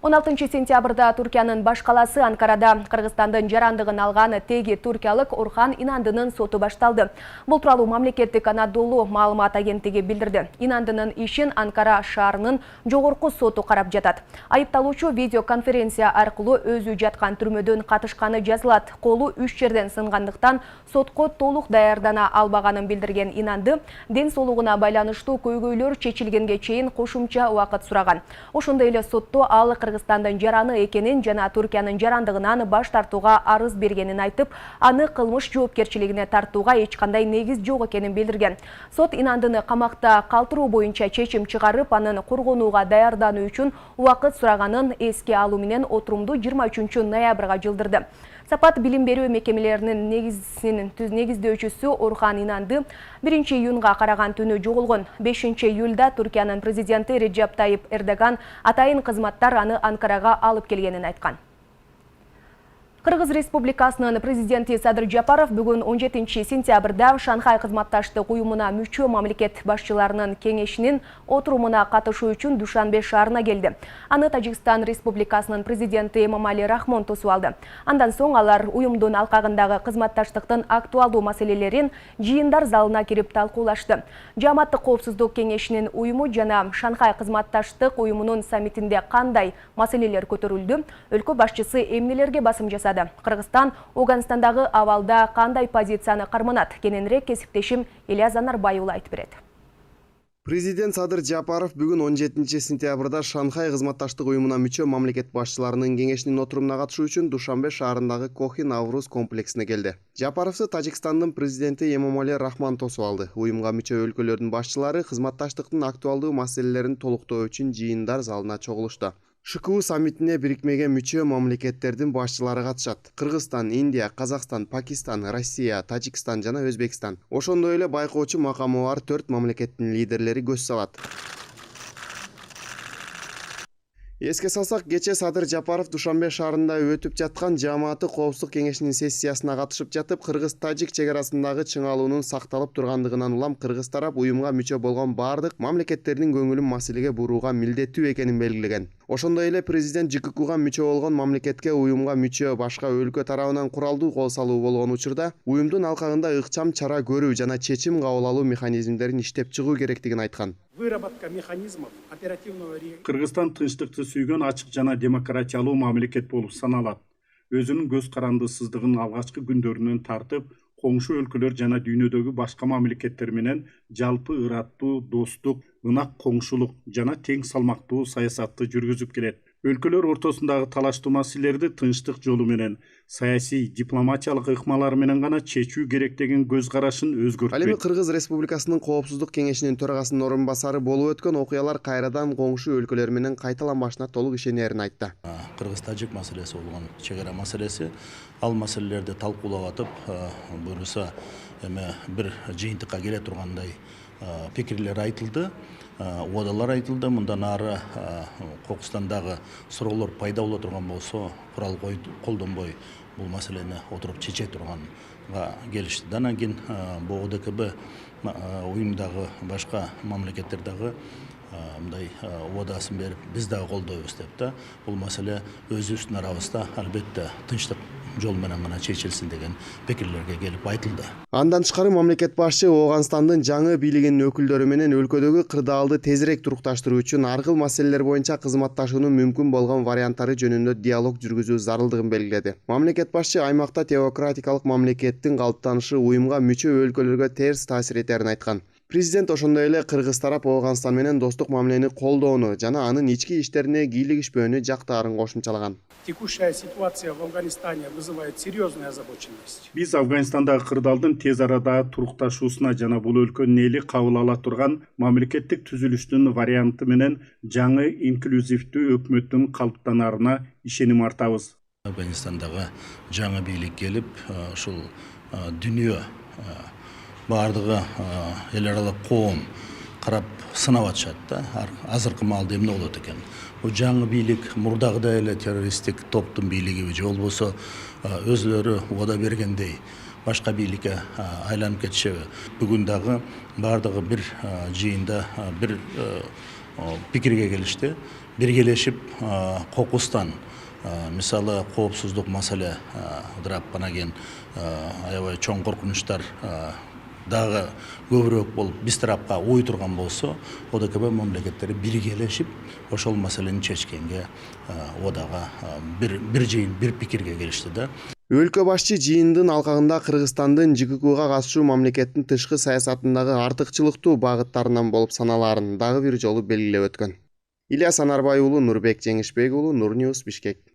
16 сентябрда Түркиянын баш каласы Анкарада Кыргызстандын жарандыгын алган теги туркиялык Орхан Инандынын соту башталды. Бул тууралуу мамлекеттик Анадолу маалымат агенттиги билдирди. Инандынын ишин Анкара шаарынын жогорку соту карап жатат. Айыпталуучу видеоконференция аркылуу өзү жаткан түрмөдөн катышканы жазылат. Колу 3 жерден сынгандыктан сотко толук даярдана албаганын билдирген Инанды ден соолугуна байланыштуу көйгөйлөр чечилгенге чейин кошумча убакыт сураган. Ошондой эле сотто ал Кыргызстандын жараны экенин жана Түркиянын жарандыгынан баш тартууга арыз бергенин айтып, аны кылмыш жоопкерчилигине тартууга эч кандай негиз жок экенин билдирген. Сот Инандыны камакта калтыруу боюнча чечим чыгарып, анын коргонууга даярдануу үчүн убакыт сураганын эске алуу менен отурумду 23 ноябрга жылдырды. Сапат билим берүү мекемелеринин негиздөөчүсү Орхан Инанды 1 июнга караган түнү жоголгон. 5 июлда Түркиянын президенти Реджеп Тайип Эрдоган атайын кызматтар аны Анкарага алып келгенин айткан. Кыргыз Республикасынын президенти Садыр Жапаров бүгүн 17 сентябрда Шанхай кызматташтык уюмуна мүчө мамлекет башчыларынын кеңешинин отурумуна катышуу үчүн Душанбе шаарына келди. Аны Тажикстан Республикасынын президенти Эмомали Рахмон тосуп алды. Андан соң алар уюмдун алкагындагы кызматташтыктын актуалдуу маселелерин жыйындар залына кирип талкуулашты. Жааматтык коопсуздук кеңешинин уюму жана Шанхай кызматташтык уюмунун саммитинде кандай маселелер көтөрүлдү? Өлкө башчысы эмнелерге басым жасады? Кыргызстан Оганстандагы абалда кандай позицияны карманат? Кененирээк кесиптешим Ильяс Анарбайұлы айтып берет. Президент Садыр Жапаров бүгүн 17 сентябрда Шанхай кызматташтык уюмуна мүчө мамлекет башчыларынын кеңешинин отурумуна катышуу үчүн Душанбе шаарындагы Кохи Навруз комплексине келди. Жапаровду Тажикстандын президенти Эмомали Рахмон тосуп алды. Уюмга мүчө өлкөлөрдүн башчылары кызматташтыктын актуалдуу маселелерин толуктоо үчүн жыйындар залына чогулушту. ШКУ саммитине бирикмеге мүчө мамлекеттердин башчылары катышат. Кыргызстан, Индия, Казакстан, Пакистан, Россия, Тажикстан жана Өзбекстан. Ошондой эле байкоочу макамы бар 4 мамлекеттин лидерлери көз салат. Эске салсак, кече Садыр Жапаров Душанбе шаарында өтүп жаткан Жааматтык коопсуздук кеңешинин сессиясына катышып жатып, Кыргыз-Тажик чек арасындагы чыңалуунун сакталып тургандыгынан улам Кыргыз тарап уюмга мүчө болгон бардык мамлекеттердин көңүлүн маселеге бурууга милдеттүү экенин белгилеген. Ошондой эле президент ЖККга мүчө болгон мамлекетке уюмга мүчө башка өлкө тарабынан куралдуу кол салуу болгон учурда уюмдун алкагында ыкчам чара көрүү жана чечим кабыл алуу механизмдерин иштеп чыгуу керектигин айткан. Выработка механизмов оперативного реагирования. Кыргызстан тынчтыкты сүйгөн ачык жана демократиялуу мамлекет болуп саналат. Өзүнүн көз карандысыздыгын алгачкы күндөрүнөн тартып, коңшу өлкөлөр жана дүйнөдөгү башка мамлекеттер менен жалпы ыраттуу, достук, ынак коңшулук жана тең салмактуу саясатты жүргүзүп келет. Өлкөлөр ортосундагы талаштуу маселелерди тынчтык жолу менен, саясий, дипломатиялык ыкмалар менен гана чечүү керек деген көз карашын өзгөртпөйт. Ал эми Кыргыз Республикасынын коопсуздук кеңешинин төрагасынын орун басары болуп өткөн окуялар кайрадан коңшу өлкөлөр менен кайталанбашына толук ишенерин айтты. Кыргыз-Тажик маселеси болгон чек ара маселеси, ал маселелерди талкуулап атып, буюрса эми бир жыйынтыкка келе тургандай пикирлер айтылды. Уадалар айтылды. Мындан ары Кокустандагы суроолор пайда боло турган болсо, курал колдонбой бул маселени отуруп чече турганга келишти. Андан кийин бул ОДКБ уюмдагы башка мамлекеттердагы мындай уадасын берип, биз дагы колдойбуз деп да, бул маселе өзүбүздүн арабызда албетте тынчтык жол менен гана чечилсин деген пикирлерге келип айтылды. Андан тышкары мамлекет башчы Оганстандын жаңы бийлигинин өкүлдөрү менен өлкөдөгү кырдаалды тезирээк турукташтыруу үчүн аргыл маселелер боюнча кызматташуунун мүмкүн болгон варианттары жөнүндө диалог жүргүзүү зарылдыгын белгиледи. Мамлекет башчы аймакта теократикалык мамлекеттин калыптанышы уюмга мүчө өлкөлөргө терс таасир этерин айткан. Президент ошондой эле Кыргыз тарап Оганстан менен достук мамилени колдоону жана анын ички иштерине кийлигишпөөнү жактаарын кошумчалаган. Текущая ситуация в Афганистане вызывает серьезную озабоченность. Биз Афганистандагы кырдаалдын тез арада турукташуусуна жана бул өлкөнүн эли кабыл ала турган мамлекеттик түзүлүштүн варианты менен жаңы инклюзивдүү өкмөттүн калыптанарына ишеним артабыз. Афганистандагы жаңы бийлик келип, ушул дүйнө бардыгы эл аралык коом карап сынап атышат да, азыркы маалда эмне болот экен. Бул жаңы бийлик мурдагыдай эле террористтик топтун бийлигиби же болбосо өзлөрү уада бергендей башка бийликке айланып кетишеби. Бүгүн дагы бардыгы бир жыйында бир пикирге келишти. биргелешип кокустан мисалы коопсуздук маселе ыдырап анан аябай чоң коркунучтар дагы көбүрөөк болуп биз тарапка ой турган болсо ОДКБ мамлекеттери биргелешип ошол маселени чечкенге одага бир жыйын бир пикирге келишти да. Өлкө башчы жыйындын алкагында Кыргызстандын ЖККга катышуу мамлекеттин тышкы саясатындагы артыкчылыктуу багыттарынан болуп саналаарын дагы бир жолу белгилеп өткөн. Ильяс Анарбай уулу, Нурбек Жеңишбек уулу, Нур Ньюс, Бишкек.